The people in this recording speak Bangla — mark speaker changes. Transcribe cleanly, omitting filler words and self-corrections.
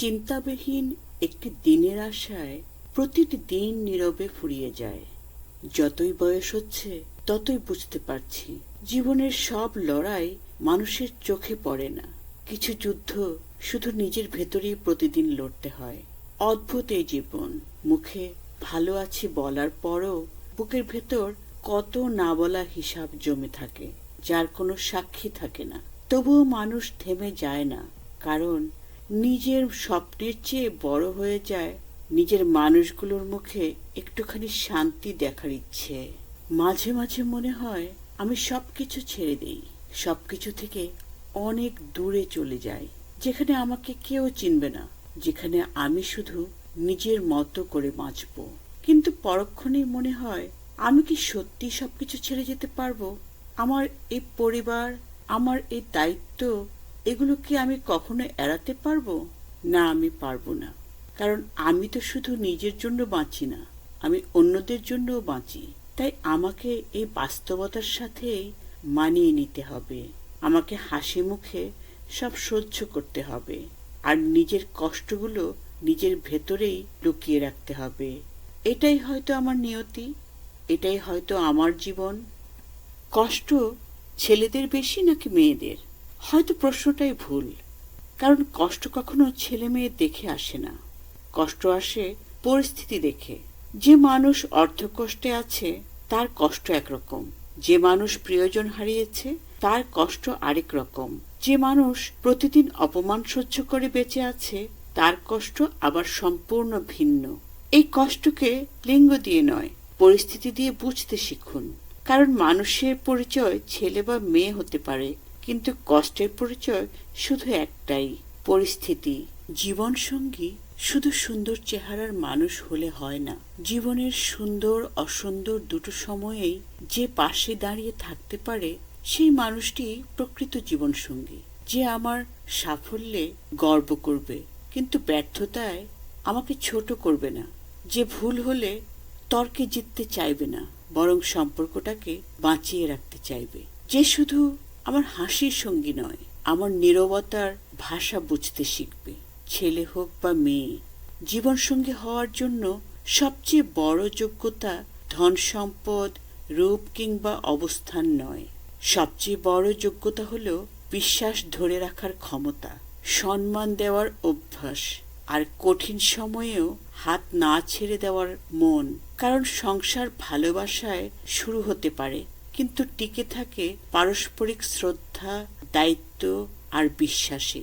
Speaker 1: চিন্তাবিহীন একটি দিনের আশায় প্রতিটি দিন নীরবে ফুরিয়ে যায়। যতই বয়স হচ্ছে ততই বুঝতে পারছি জীবনের সব লড়াই মানুষের চোখে পড়ে না। কিছু যুদ্ধ শুধু নিজের ভেতরেই প্রতিদিন লড়তে হয়। অদ্ভুত এই জীবন। মুখে ভালো আছি বলার পরও বুকের ভেতর কত না বলা হিসাব জমে থাকে, যার কোনো সাক্ষী থাকে না। তবুও মানুষ থেমে যায় না, কারণ নিজের স্বপ্নের চেয়ে বড় হয়ে যায় নিজের মানুষগুলোর মুখে একটুখানি শান্তি দেখার ইচ্ছে। মাঝে মাঝে মনে হয় আমি সবকিছু ছেড়ে দেই, সবকিছু থেকে অনেক দূরে চলে যাই, যেখানে আমাকে কেউ চিনবে না, যেখানে আমি শুধু নিজের মতো করে বাঁচব। কিন্তু পরক্ষণেই মনে হয়, আমি কি সত্যি সবকিছু ছেড়ে যেতে পারবো? আমার এই পরিবার, আমার এই দায়িত্ব, এগুলো কি আমি কখনো এড়াতে পারবো? না, আমি পারবো না। কারণ আমি তো শুধু নিজের জন্য বাঁচি না, আমি অন্যদের জন্যও বাঁচি। তাই আমাকে এই বাস্তবতার সাথেই মানিয়ে নিতে হবে। আমাকে হাসি মুখে সব সহ্য করতে হবে, আর নিজের কষ্টগুলো নিজের ভেতরেই লুকিয়ে রাখতে হবে। এটাই হয়তো আমার নিয়তি, এটাই হয়তো আমার জীবন। কষ্ট ছেলেদের বেশি নাকি মেয়েদের? হয়তো প্রশ্নটাই ভুল, কারণ কষ্ট কখনো ছেলে মেয়ে দেখে আসে না। কষ্ট আসে পরিস্থিতি দেখে। যে মানুষ অর্ধকষ্টে আছে তার কষ্ট একরকম, যে মানুষ প্রিয়জন হারিয়েছে তার কষ্ট আরেক রকম, যে মানুষ প্রতিদিন অপমান সহ্য করে বেঁচে আছে তার কষ্ট আবার সম্পূর্ণ ভিন্ন। এই কষ্টকে লিঙ্গ দিয়ে নয়, পরিস্থিতি দিয়ে বুঝতে শিখুন। কারণ মানুষের পরিচয় ছেলে বা মেয়ে হতে পারে, কিন্তু কষ্টের পরিচয় শুধু একটাই, পরিস্থিতি। জীবন সঙ্গী শুধু সুন্দর চেহারার মানুষ হলে হয় না। জীবনের সুন্দর অসুন্দর দুটো সময়েই যে পাশে দাঁড়িয়ে থাকতে পারে সেই মানুষটি প্রকৃত জীবন সঙ্গী। যে আমার সাফল্যে গর্ব করবে কিন্তু ব্যর্থতায় আমাকে ছোট করবে না। যে ভুল হলে তর্কে জিততে চাইবে না, বরং সম্পর্কটাকে বাঁচিয়ে রাখতে চাইবে। যে শুধু আমার হাসির সঙ্গী নয়, আমার নীরবতার ভাষা বুঝতে শিখবে। ছেলে হোক বা মেয়ে, জীবন সঙ্গী হওয়ার জন্য সবচেয়ে বড় যোগ্যতা ধন সম্পদ, রূপ কিংবা অবস্থান নয়। সবচেয়ে বড় যোগ্যতা হলো বিশ্বাস ধরে রাখার ক্ষমতা, সম্মান দেওয়ার অভ্যাস, আর কঠিন সময়েও হাত না ছেড়ে দেওয়ার মন। কারণ সংসার ভালোবাসায় শুরু হতে পারে, কিন্তু টিকে থাকে পারস্পরিক শ্রদ্ধা, দায়িত্ব আর বিশ্বাসে।